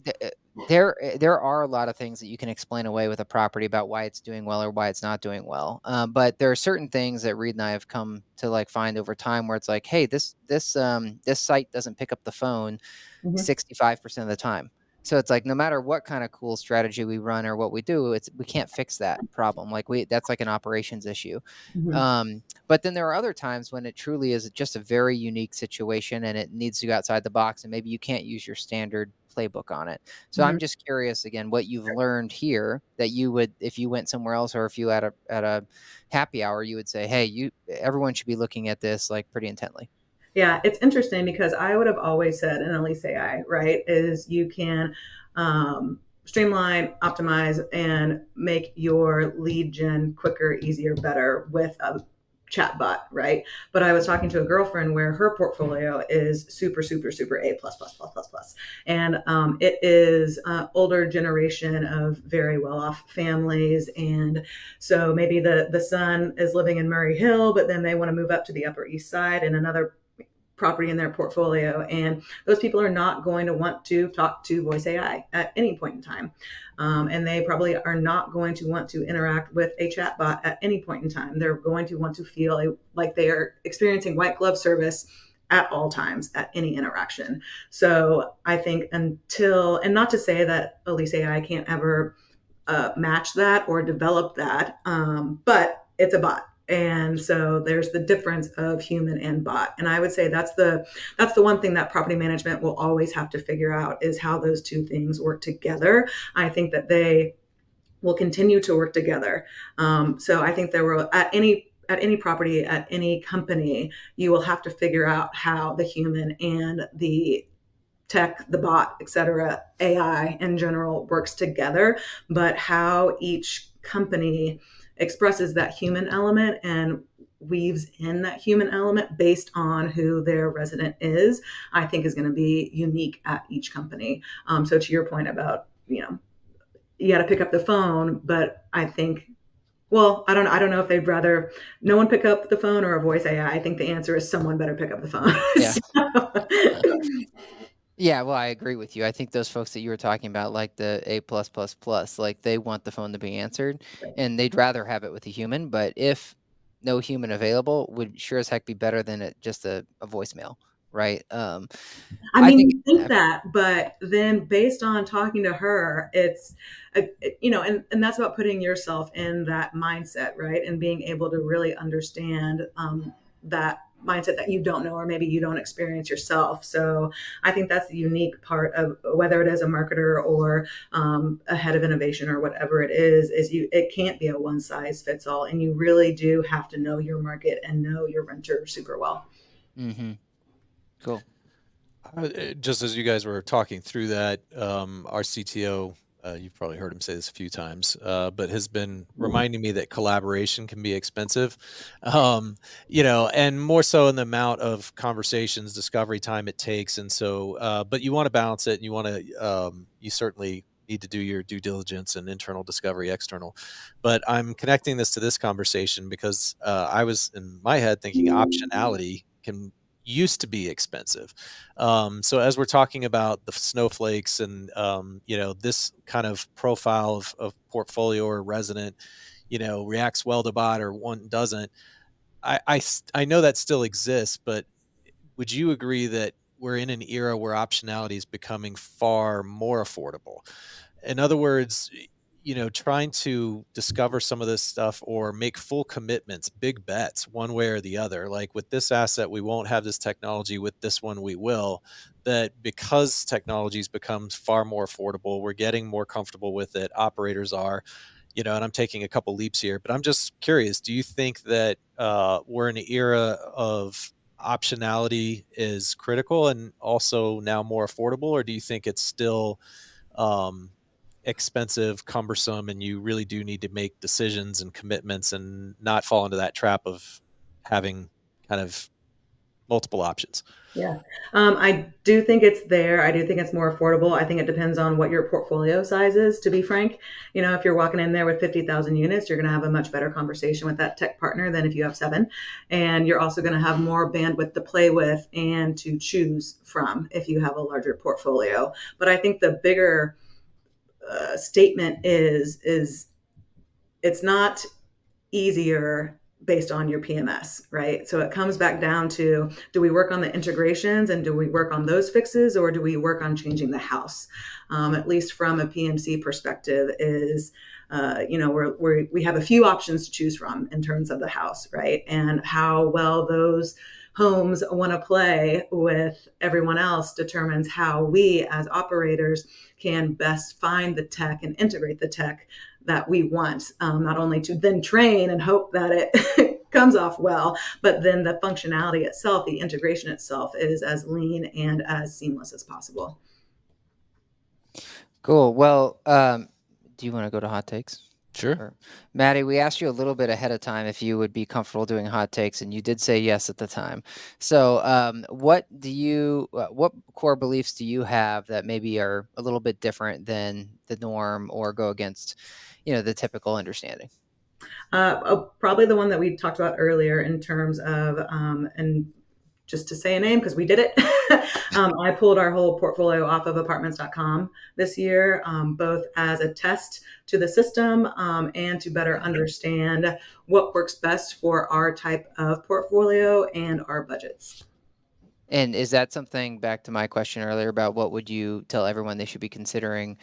th- uh, there are a lot of things that you can explain away with a property about why it's doing well or why it's not doing well. But there are certain things that Reed and I have come to like find over time where it's like, hey, this site doesn't pick up the phone Mhm. 65% of the time. So it's like no matter what kind of cool strategy we run or what we do, we can't fix that problem. Like that's like an operations issue. Mhm. But then there are other times when it truly is just a very unique situation and it needs to go outside the box, and maybe you can't use your standard playbook on it. So I'm Mhm. just curious again what you've learned here that you would, if you went somewhere else or if you at a happy hour, you would say, hey, everyone should be looking at this like pretty intently. Yeah, it's interesting because I would have always said in Elise AI, right, is you can streamline, optimize, and make your lead gen quicker, easier, better with a chatbot, right? But I was talking to a girlfriend where her portfolio is super, super, super A plus plus plus plus plus, and it is older generation of very well off families, and so maybe the son is living in Murray Hill, but then they want to move up to the Upper East Side, and another property in their portfolio. And those people are not going to want to talk to voice AI at any point in time. And they probably are not going to want to interact with a chatbot at any point in time. They're going to want to feel like they are experiencing white glove service at all times at any interaction. So I think and not to say that Elise AI can't ever match that or develop that, but it's a bot. And so there's the difference of human and bot. And I would say that's the one thing that property management will always have to figure out is how those two things work together. I think that they will continue to work together. So I think there will at any property, at any company, you will have to figure out how the human and the tech, the bot, et cetera, AI in general works together, but how each company expresses that human element and weaves in that human element based on who their resident is, I think is going to be unique at each company. So to your point about, you got to pick up the phone, but I think, well, I don't know if they'd rather no one pick up the phone or a voice AI. I think the answer is someone better pick up the phone. Yeah. So, Yeah, well, I agree with you. I think those folks that you were talking about, like the A plus plus plus, like they want the phone to be answered, and they'd rather have it with a human. But if no human available, would sure as heck be better than just a voicemail. right? I I mean, think you think that, but then based on talking to her, and that's about putting yourself in that mindset, right? And being able to really understand that mindset that you don't know, or maybe you don't experience yourself. So I think that's the unique part of whether it is a marketer or a head of innovation or whatever is it can't be a one size fits all. And you really do have to know your market and know your renter super well. Mm-hmm. Cool. Just as you guys were talking through that, our CTO, you've probably heard him say this a few times, but has been reminding me that collaboration can be expensive, and more so in the amount of conversations, discovery time it takes. And so, but you want to balance it, and you certainly need to do your due diligence and internal discovery, external. But I'm connecting this to this conversation because I was in my head thinking optionality can used to be expensive. So as we're talking about the snowflakes and this kind of profile of portfolio or resident, reacts well to bot or one doesn't. I know that still exists, but would you agree that we're in an era where optionality is becoming far more affordable? In other words, trying to discover some of this stuff or make full commitments, big bets, one way or the other. Like with this asset, we won't have this technology. With this one, we will. That because technologies becomes far more affordable, we're getting more comfortable with it. Operators are, and I'm taking a couple leaps here, but I'm just curious. Do you think that we're in an era of optionality is critical and also now more affordable, or do you think it's still um, expensive, cumbersome, and you really do need to make decisions and commitments and not fall into that trap of having kind of multiple options? Yeah. I do think it's there. I do think it's more affordable. I think it depends on what your portfolio size is, to be frank. If you're walking in there with 50,000 units, you're going to have a much better conversation with that tech partner than if you have seven. And you're also going to have more bandwidth to play with and to choose from if you have a larger portfolio. But I think the bigger statement is it's not easier based on your PMS, right? So it comes back down to, do we work on the integrations and do we work on those fixes, or do we work on changing the house? At least from a PMC perspective is, we have a few options to choose from in terms of the house, right? And how well those homes want to play with everyone else determines how we as operators can best find the tech and integrate the tech that we want, not only to then train and hope that it comes off well, but then the functionality itself, the integration itself is as lean and as seamless as possible. Cool. Well, do you want to go to hot takes? Sure. Or, Maddie, we asked you a little bit ahead of time if you would be comfortable doing hot takes, and you did say yes at the time. So, what core beliefs do you have that maybe are a little bit different than the norm or go against, the typical understanding? Probably the one that we talked about earlier in terms of, and just to say a name because we did it, I pulled our whole portfolio off of apartments.com this year, both as a test to the system and to better understand what works best for our type of portfolio and our budgets. And is that something, back to my question earlier about what would you tell everyone they should be considering?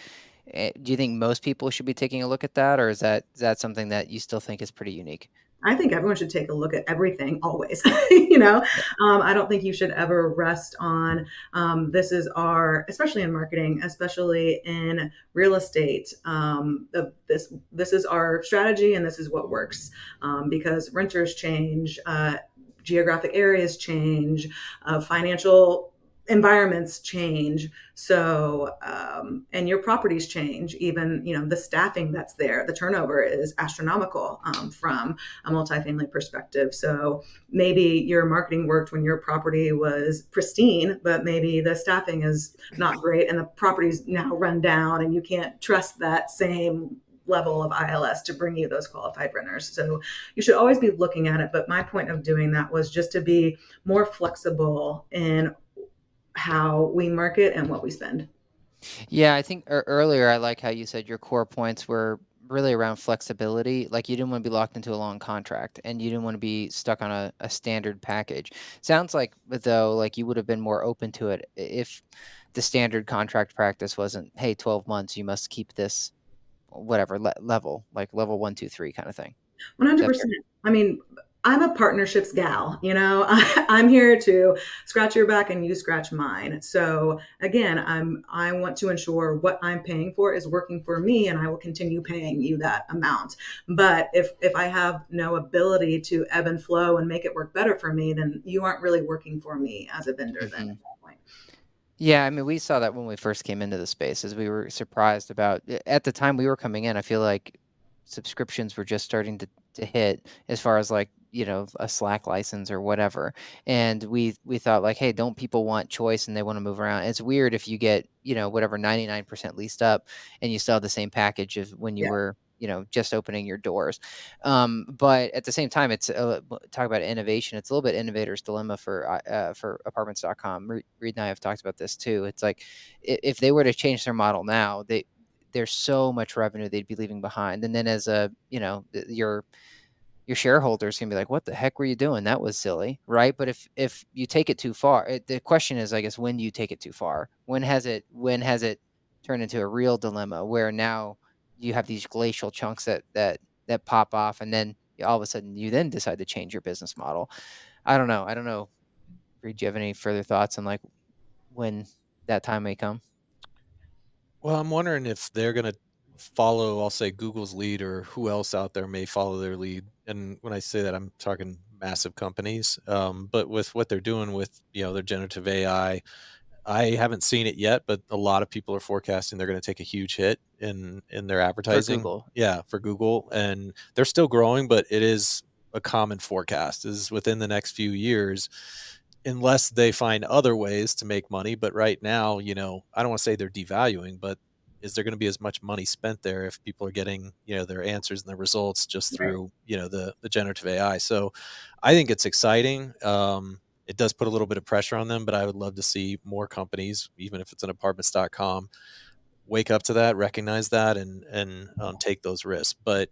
Do you think most people should be taking a look at that, or is that something that you still think is pretty unique? I think everyone should take a look at everything always. Yeah. I don't think you should ever rest on this is our, especially in marketing, especially in real estate. This is our strategy and this is what works, because renters change, geographic areas change, financial environments change. So, and your properties change, even, the staffing that's there, the turnover is astronomical from a multifamily perspective. So maybe your marketing worked when your property was pristine, but maybe the staffing is not great and the property's now run down and you can't trust that same level of ILS to bring you those qualified renters. So you should always be looking at it. But my point of doing that was just to be more flexible in how we market and what we spend. Yeah, I think earlier I like how you said your core points were really around flexibility. Like you didn't want to be locked into a long contract and you didn't want to be stuck on a standard package. Sounds like though, like you would have been more open to it if the standard contract practice wasn't, hey, 12 months, you must keep this whatever level, like level 1, 2, 3 kind of thing. Is that fair? 100%. I mean, I'm a partnerships gal, you know. I'm here to scratch your back and you scratch mine. So again, I want to ensure what I'm paying for is working for me, and I will continue paying you that amount. But if I have no ability to ebb and flow and make it work better for me, then you aren't really working for me as a vendor then Mhm. at that point. Yeah, I mean, we saw that when we first came into the space, as we were surprised about at the time we were coming in. I feel like subscriptions were just starting to hit as far as like a Slack license or whatever, and we thought like, hey, don't people want choice and they want to move around? It's weird if you get whatever 99% leased up and you still have the same package as when you Yeah. were just opening your doors. But at the same time, it's talk about innovation. It's a little bit innovator's dilemma for apartments.com. Reed and I have talked about this too. It's like if they were to change their model now, there's so much revenue they'd be leaving behind. And then as a your shareholders can be like, what the heck were you doing? That was silly, right? But if you take it too far, the question is, I guess, when do you take it too far? When has it turned into a real dilemma where now you have these glacial chunks that pop off, and then all of a sudden you then decide to change your business model? I don't know. Reed, do you have any further thoughts on like when that time may come? Well, I'm wondering if they're gonna follow, I'll say, Google's lead, or who else out there may follow their lead. And when I say that, I'm talking massive companies. But with what they're doing with, their generative I haven't seen it yet, but a lot of people are forecasting they're gonna take a huge hit in their For advertising. Google. Yeah, for Google, and they're still growing, but it is a common forecast is within the next few years, unless they find other ways to make money. But right now, I don't want to say they're devaluing, but is there going to be as much money spent there if people are getting, their answers and their results just Right. through, the generative AI? So I think it's exciting. It does put a little bit of pressure on them, but I would love to see more companies, even if it's an apartments.com, wake up to that, recognize that, and take those risks. But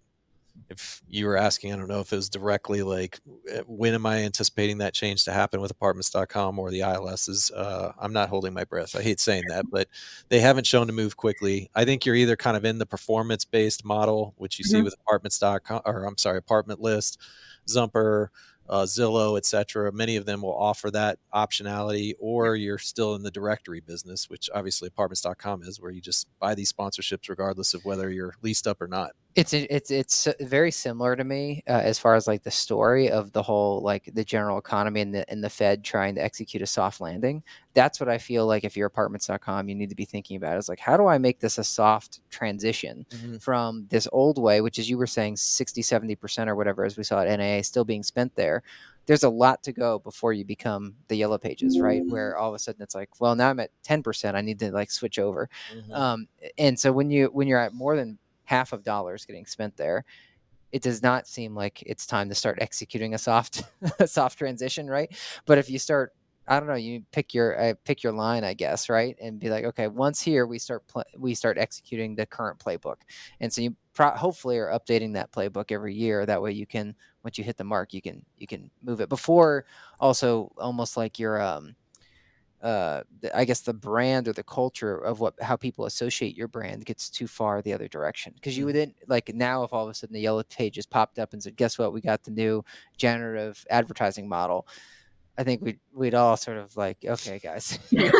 if you were asking, I don't know if it was directly like, when am I anticipating that change to happen with apartments.com or the ILSs? I'm not holding my breath. I hate saying that, but they haven't shown to move quickly. I think you're either kind of in the performance based model, which you see Mhm. with apartments.com, or I'm sorry, Apartment List, Zumper, Zillow, etc. Many of them will offer that optionality, or you're still in the directory business, which obviously apartments.com is, where you just buy these sponsorships regardless of whether you're leased up or not. It's very similar to me, as far as like the story of the whole like the general economy and the Fed trying to execute a soft landing. That's what I feel like if you're apartments.com, you need to be thinking about is like, how do I make this a soft transition Mhm. from this old way, which is you were saying 60-70% or whatever, as we saw at NAA, still being spent there. There's a lot to go before you become the yellow pages, right? Where all of a sudden it's like, well, now I'm at 10%. I need to like switch over. Mhm. Um, and so when you're at more than half of dollars getting spent there, it does not seem like it's time to start executing a soft a soft transition, right? But if you start, I don't know, you pick your line, I guess, right, and be like, okay, once here we start executing the current playbook, and so you hopefully are updating that playbook every year. That way, you can once you hit the mark, you can move it before also almost like your I guess the brand or the culture of how people associate your brand gets too far the other direction. Because you Mhm. wouldn't like now if all of a sudden the yellow pages popped up and said, "Guess what? We got the new generative advertising model." I think we'd all sort of like, "Okay, guys, you're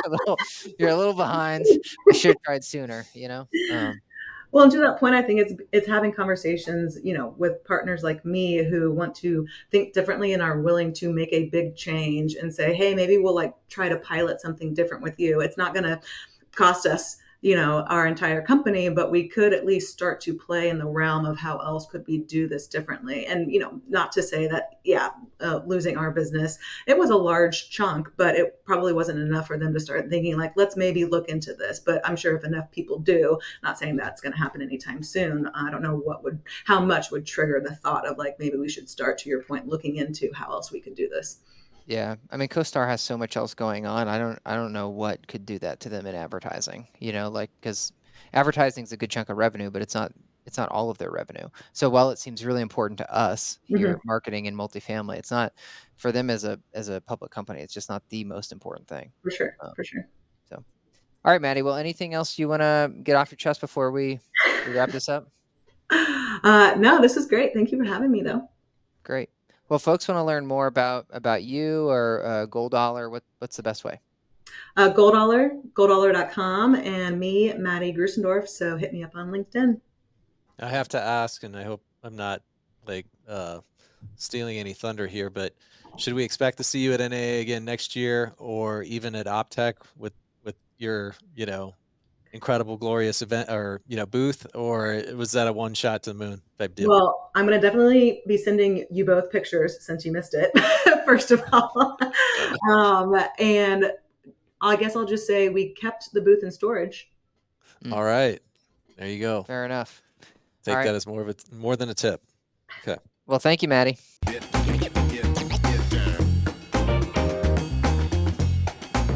a little behind. We should have tried sooner." Well, and to that point, I think it's having conversations, with partners like me who want to think differently and are willing to make a big change and say, hey, maybe we'll like try to pilot something different with you. It's not going to cost us, our entire company, but we could at least start to play in the realm of how else could we do this differently. And, not to say that, yeah, losing our business, it was a large chunk, but it probably wasn't enough for them to start thinking like, let's maybe look into this. But I'm sure if enough people do, not saying that's going to happen anytime soon. I don't know how much would trigger the thought of like, maybe we should start, to your point, looking into how else we could do this. Yeah, I mean, CoStar has so much else going on. I don't know what could do that to them in advertising. Like because advertising is a good chunk of revenue, but it's not all of their revenue. So while it seems really important to us here, marketing and multifamily, it's not for them as a public company. It's just not the most important thing. For sure. For sure. So, all right, Maddie. Well, anything else you want to get off your chest before we wrap this up? No, this is great. Thank you for having me, though. Great. Well, folks want to learn more about you or GoldOller. What's the best way? GoldOller, GoldOller.com, and me, Maddie Grusendorf. So hit me up on LinkedIn. I have to ask, and I hope I'm not like stealing any thunder here, but should we expect to see you at NAA again next year, or even at OpTech with your incredible, glorious event or booth, or was that a one shot to the moon type deal? Well, I'm going to definitely be sending you both pictures since you missed it, first of all. And I guess I'll just say we kept the booth in storage. All right. There you go. Fair enough. Take that as more than a tip. Okay. Well, thank you, Maddie.